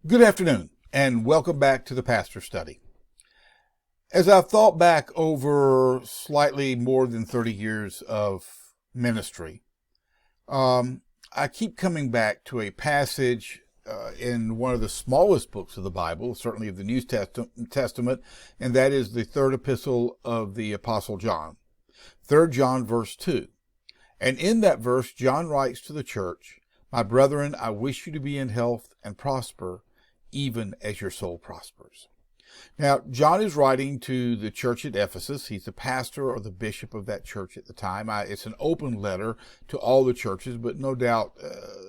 Good afternoon, and welcome back to the Pastor Study. As I've thought back over slightly more than 30 years of ministry, I keep coming back to a passage in one of the smallest books of the Bible, certainly of the New Testament, and that is the third epistle of the Apostle John, 3 John verse 2. And in that verse, John writes to the church, "My brethren, I wish you to be in health and prosper, even as your soul prospers." Now, John is writing to the church at Ephesus. He's the pastor or the bishop of that church at the time. It's an open letter to all the churches, but no doubt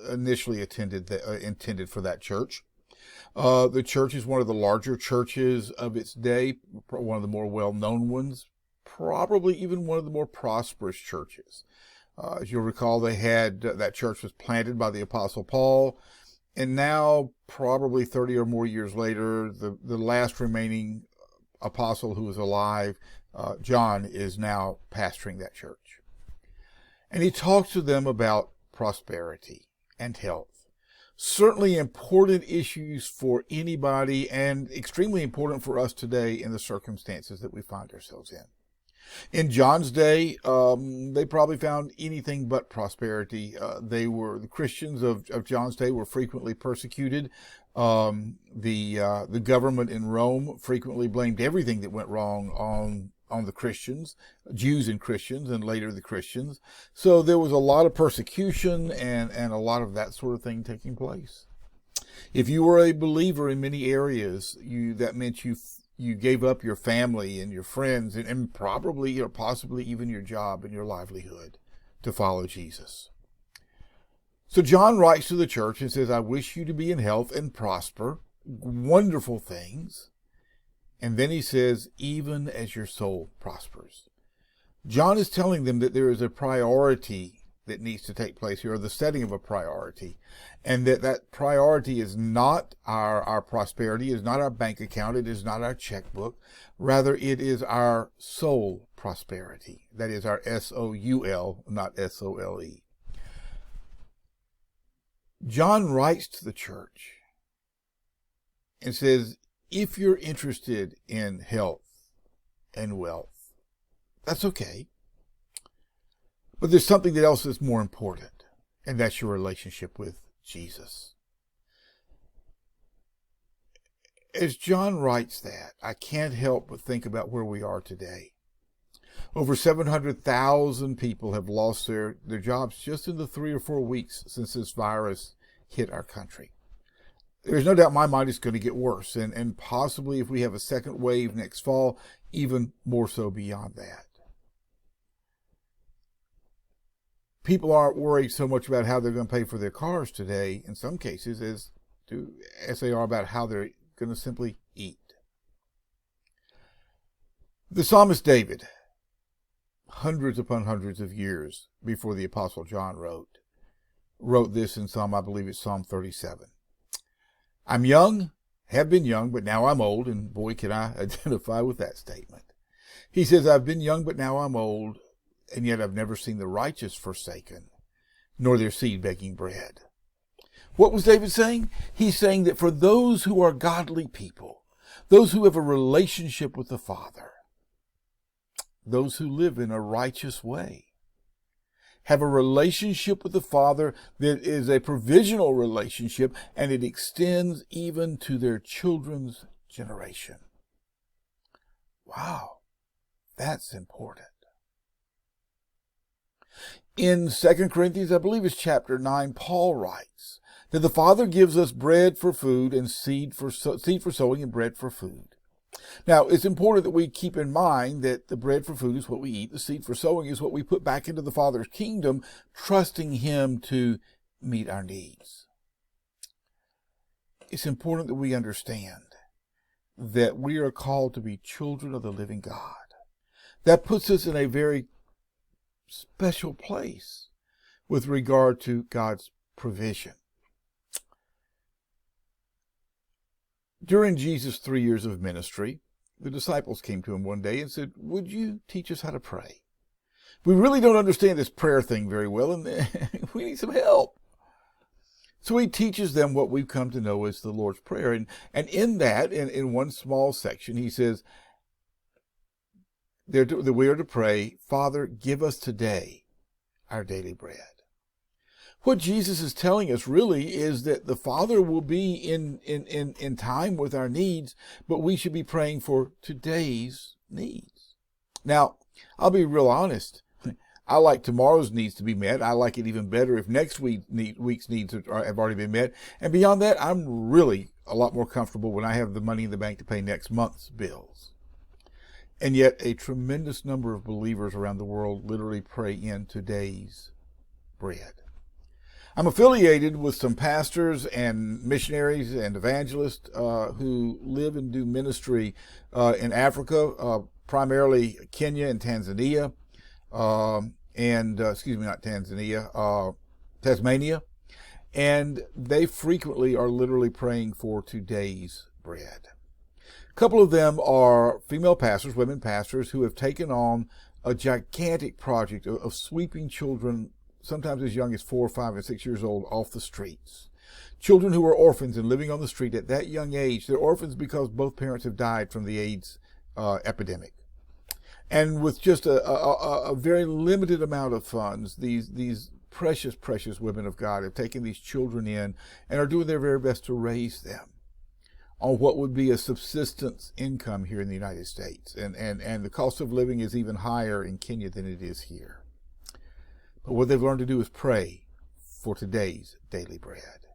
initially intended for that church. The church is one of the larger churches of its day, one of the more well-known ones, probably even one of the more prosperous churches. As you'll recall, that church was planted by the Apostle Paul. And now, probably 30 or more years later, the last remaining apostle who is alive, John, is now pastoring that church. And he talks to them about prosperity and health. Certainly important issues for anybody and extremely important for us today in the circumstances that we find ourselves in. In John's day, they probably found anything but prosperity. The Christians of John's day were frequently persecuted. The government in Rome frequently blamed everything that went wrong on the Christians, Jews and Christians, and later the Christians. So there was a lot of persecution and a lot of that sort of thing taking place. If you were a believer in many areas, that meant you gave up your family and your friends and probably or possibly even your job and your livelihood to follow Jesus. So John writes to the church and says, "I wish you to be in health and prosper," wonderful things. And then he says, "even as your soul prospers." John is telling them that there is a priority that needs to take place here, or the setting of a priority, and that priority is not our prosperity, is not our bank account, it is not our checkbook. Rather, it is our soul prosperity. That is our SOUL, not SOLE. John writes to the church and says, if you're interested in health and wealth, that's okay. But there's something else that's more important, and that's your relationship with Jesus. As John writes that, I can't help but think about where we are today. Over 700,000 people have lost their jobs just in the 3 or 4 weeks since this virus hit our country. There's no doubt in my mind it's going to get worse, and possibly if we have a second wave next fall, even more so beyond that. People aren't worried so much about how they're going to pay for their cars today, in some cases, as they are about how they're going to simply eat. The psalmist David, hundreds upon hundreds of years before the Apostle John wrote this in I believe it's Psalm 37. "I'm young, have been young, but now I'm old," and boy, can I identify with that statement. He says, "I've been young, but now I'm old, and yet I've never seen the righteous forsaken, nor their seed begging bread." What was David saying? He's saying that for those who are godly people, those who have a relationship with the Father, those who live in a righteous way, have a relationship with the Father that is a provisional relationship, and it extends even to their children's generation. Wow, that's important. In 2 Corinthians, I believe it's chapter 9, Paul writes that the Father gives us bread for food and seed for sowing and bread for food. Now, it's important that we keep in mind that the bread for food is what we eat. The seed for sowing is what we put back into the Father's kingdom, trusting Him to meet our needs. It's important that we understand that we are called to be children of the living God. That puts us in a very special place with regard to God's provision. During Jesus' 3 years of ministry, the disciples came to him one day and said, "Would you teach us how to pray? We really don't understand this prayer thing very well, and we need some help." So he teaches them what we've come to know as the Lord's Prayer. And in that, in one small section, he says, that we are to pray, Father, give us today our daily bread. What Jesus is telling us really is that the Father will be in time with our needs, but we should be praying for today's needs. Now, I'll be real honest. I like tomorrow's needs to be met. I like it even better if next week's needs have already been met. And beyond that, I'm really a lot more comfortable when I have the money in the bank to pay next month's bills. And yet a tremendous number of believers around the world literally pray in today's bread. I'm affiliated with some pastors and missionaries and evangelists who live and do ministry in Africa, primarily Kenya and Tanzania, Tasmania. And they frequently are literally praying for today's bread. A couple of them are female pastors, women pastors, who have taken on a gigantic project of sweeping children, sometimes as young as 4, 5, and 6 years old, off the streets. Children who are orphans and living on the street at that young age. They're orphans because both parents have died from the AIDS epidemic. And with just a very limited amount of funds, these precious, precious women of God have taken these children in and are doing their very best to raise them on what would be a subsistence income here in the United States. And the cost of living is even higher in Kenya than it is here. But what they've learned to do is pray for today's daily bread.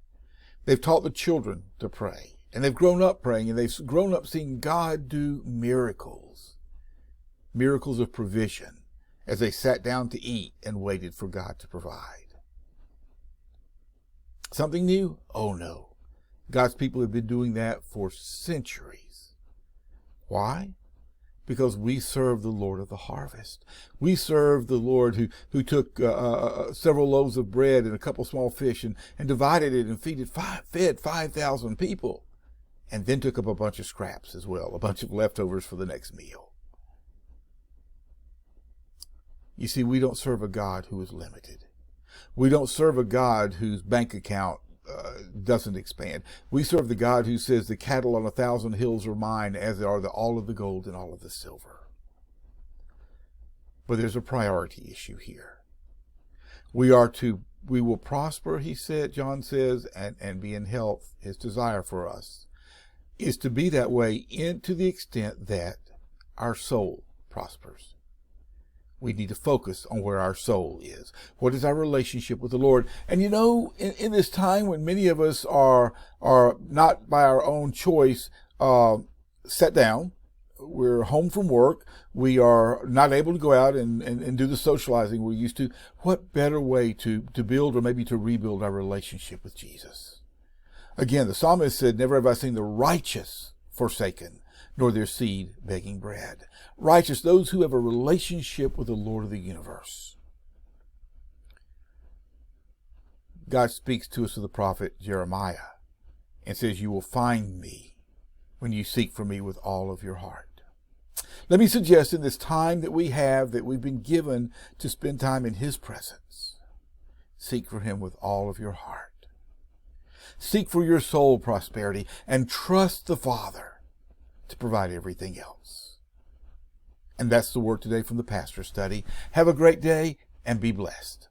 They've taught the children to pray, and they've grown up praying, and they've grown up seeing God do miracles of provision as they sat down to eat and waited for God to provide. Something new? Oh no. God's people have been doing that for centuries. Why? Because we serve the Lord of the harvest. We serve the Lord who took several loaves of bread and a couple small fish and divided it and fed 5,000 people, and then took up a bunch of scraps as well, a bunch of leftovers for the next meal. You see, we don't serve a God who is limited. We don't serve a God whose bank account doesn't expand. We serve the God who says the cattle on 1,000 hills are mine, as are all of the gold and all of the silver. But there's a priority issue here. We will prosper, John says, and be in health. His desire for us is to be that way to the extent that our soul prospers. We need to focus on where our soul is. What is our relationship with the Lord? And you know, in this time when many of us are not by our own choice set down, we're home from work, we are not able to go out and do the socializing we used to, what better way to build or maybe to rebuild our relationship with Jesus? Again, the psalmist said, never have I seen the righteous forsaken, nor their seed begging bread. Righteous, those who have a relationship with the Lord of the universe. God speaks to us through the prophet Jeremiah and says, you will find me when you seek for me with all of your heart. Let me suggest in this time that we've been given to spend time in his presence, seek for him with all of your heart. Seek for your soul prosperity and trust the Father to provide everything else. And that's the word today from the Pastor Study. Have a great day and be blessed.